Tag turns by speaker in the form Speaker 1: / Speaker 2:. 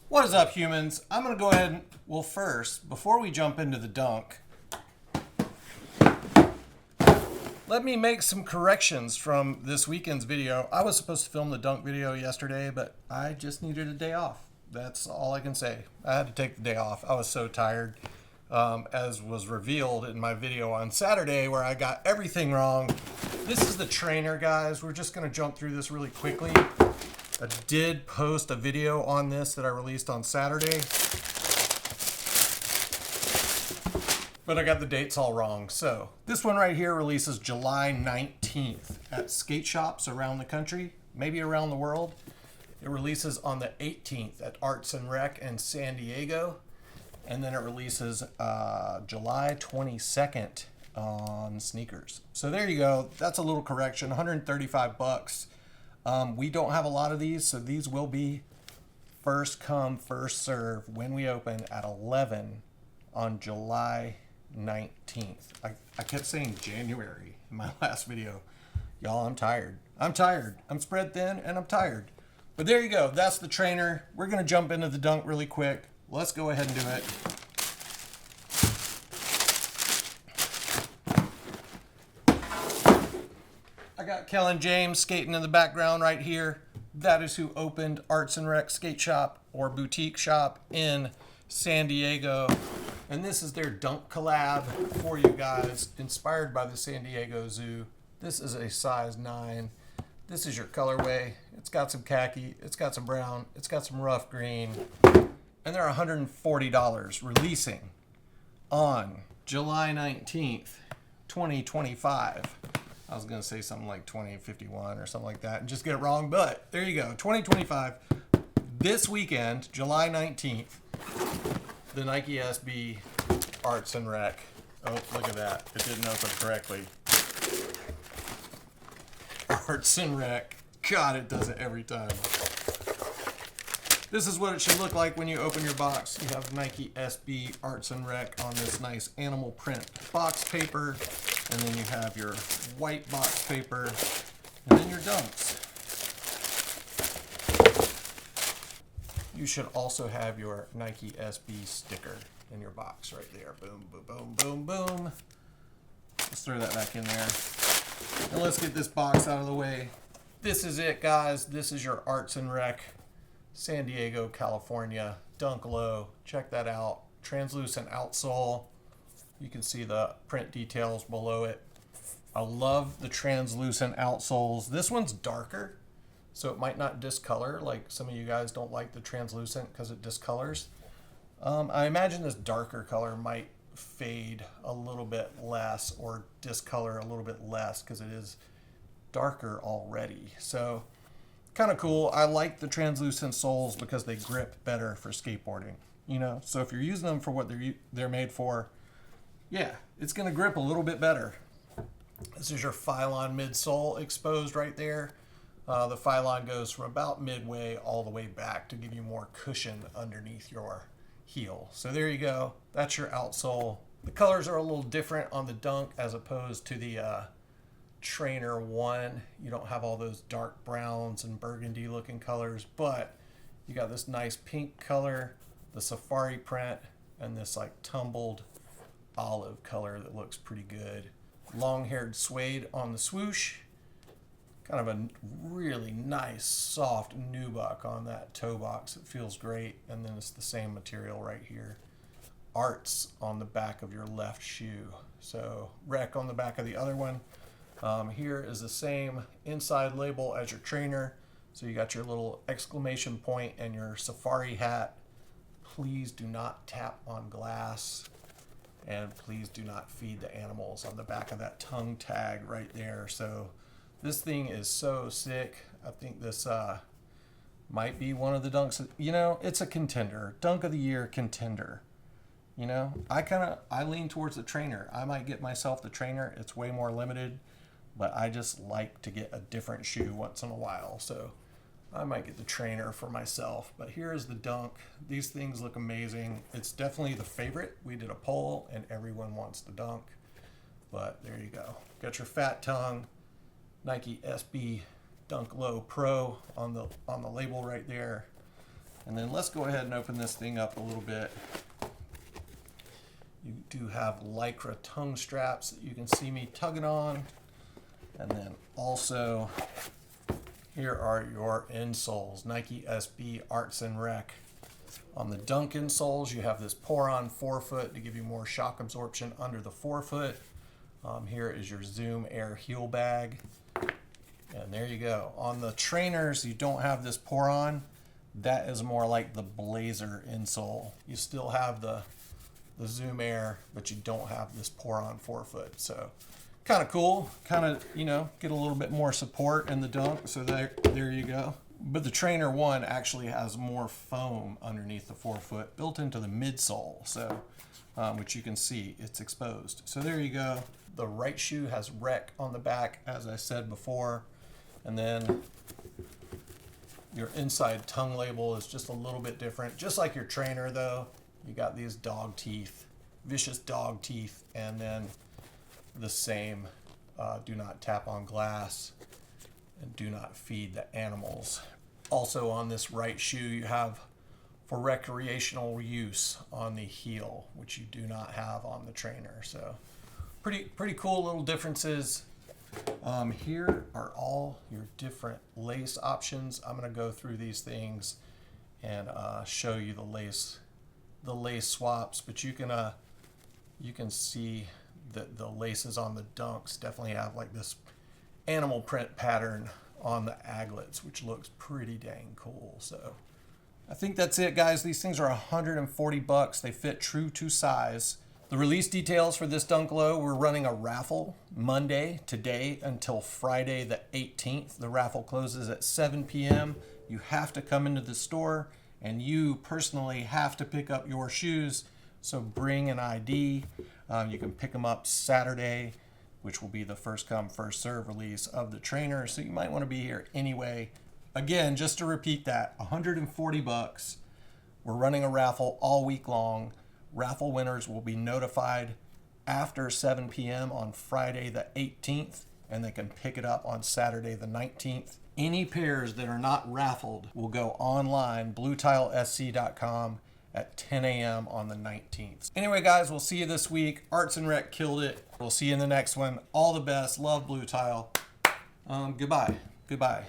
Speaker 1: What is up, humans? I'm going to go ahead and, well, first, before we jump into the dunk, let me make some corrections from this weekend's video. I was supposed to film the dunk video yesterday, but I just needed a day off. That's all I can say. I had to take the day off. I was so tired, as was revealed in my video on Saturday where I got everything wrong. This is the trainer, guys. We're just going to jump through this really quickly. I did post a video on this that I released on Saturday, but I got the dates all wrong. So this one right here releases July 19th at skate shops around the country, maybe around the world. It releases on the 18th at Arts and Rec in San Diego. And then it releases July 22nd on sneakers. So there you go. That's a little correction, 135 bucks. We don't have a lot of these, so these will be first come, first serve when we open at 11 on July 19th. I kept saying January in my last video. Y'all, I'm tired. I'm tired. I'm spread thin and I'm tired. But there you go. That's the trainer. We're going to jump into the dunk really quick. Let's go ahead and do it. I got Kellen James skating in the background right here. That is who opened Arts and Rec skate shop or boutique shop in San Diego. And this is their dunk collab for you guys, inspired by the San Diego Zoo. This is a size 9. This is your colorway. It's got some khaki, it's got some brown, it's got some rough green. And they're $140, releasing on July 19th, 2025. I was going to say something like 2051 or something like that and just get it wrong, but there you go. 2025, this weekend, July 19th, the NikeSB Arts and Rec. Oh, look at that. It didn't open correctly. Arts and Rec. God, it does it every time. This is what it should look like when you open your box. You have NikeSB Arts and Rec on this nice animal print box paper. And then you have your white box paper, and then your dunks. You should also have your NikeSB sticker in your box right there. Boom, boom, boom, boom, boom. Let's throw that back in there. And let's get this box out of the way. This is it, guys. This is your Arts and Rec, San Diego, California, Dunk Low. Check that out. Translucent outsole. You can see the print details below it. I love the translucent outsoles. This one's darker, so it might not discolor. Like some of you guys don't like the translucent because it discolors. I imagine this darker color might fade a little bit less or discolor a little bit less because it is darker already. So kind of cool. I like the translucent soles because they grip better for skateboarding. You know, so if you're using them for what they're made for, yeah, it's going to grip a little bit better. This is your Phylon midsole exposed right there. The Phylon goes from about midway all the way back to give you more cushion underneath your heel. So there you go. That's your outsole. The colors are a little different on the dunk as opposed to the Trainer 1. You don't have all those dark browns and burgundy looking colors, but you got this nice pink color, the safari print, and this like tumbled olive color that looks pretty good. Long-haired suede on the swoosh. Kind of a really nice, soft nubuck on that toe box. It feels great. And then it's the same material right here. Arts on the back of your left shoe. So Rec on the back of the other one. Here is the same inside label as your trainer. So you got your little exclamation point and your safari hat. Please do not tap on glass. And please do not feed the animals on the back of that tongue tag right there. So this thing is so sick. I think this might be one of the dunks. You know, it's a contender. Dunk of the year contender. You know, I lean towards the trainer. I might get myself the trainer. It's way more limited, but I just like to get a different shoe once in a while. So I might get the trainer for myself, but here's the dunk. These things look amazing. It's definitely the favorite. We did a poll and everyone wants the dunk, but there you go. Got your fat tongue, NikeSB Dunk Low Pro on the label right there. And then let's go ahead and open this thing up a little bit. You do have Lycra tongue straps that you can see me tugging on. And then also, here are your insoles, NikeSB Arts and Rec. On the dunk insoles, you have this pour-on forefoot to give you more shock absorption under the forefoot. Here is your Zoom Air heel bag. And there you go. On the trainers, you don't have this pour-on. That is more like the Blazer insole. You still have the Zoom Air, but you don't have this pour-on forefoot. So kind of cool, kind of, you know, get a little bit more support in the dunk. So there you go. But the Trainer 1 actually has more foam underneath the forefoot built into the midsole. So, which you can see, it's exposed. So there you go. The right shoe has Rec on the back, as I said before. And then your inside tongue label is just a little bit different. Just like your Trainer though, you got these dog teeth, vicious dog teeth, and then the same do not tap on glass and do not feed the animals. Also on this right shoe you have for recreational use on the heel, which you do not have on the Trainer. So pretty cool little differences. Here are all your different lace options. I'm going to go through these things and show you the lace swaps, but you can see that the laces on the dunks definitely have like this animal print pattern on the aglets, which looks pretty dang cool. So I think that's it, guys. These things are 140 bucks. They fit true to size. The release details for this Dunk Low, we're running a raffle Monday, today, until Friday the 18th. The raffle closes at 7 p.m. You have to come into the store, and you personally have to pick up your shoes. So bring an ID. You can pick them up Saturday, which will be the first come, first serve release of the Trainer. So you might want to be here anyway. Again, just to repeat that, 140 bucks. We're running a raffle all week long. Raffle winners will be notified after 7 p.m. on Friday the 18th, and they can pick it up on Saturday the 19th. Any pairs that are not raffled will go online, bluetilesc.com, at 10 a.m. on the 19th. Anyway, guys, we'll see you this week. Arts and Rec killed it. We'll see you in the next one. All the best. Love Blue Tile. Goodbye.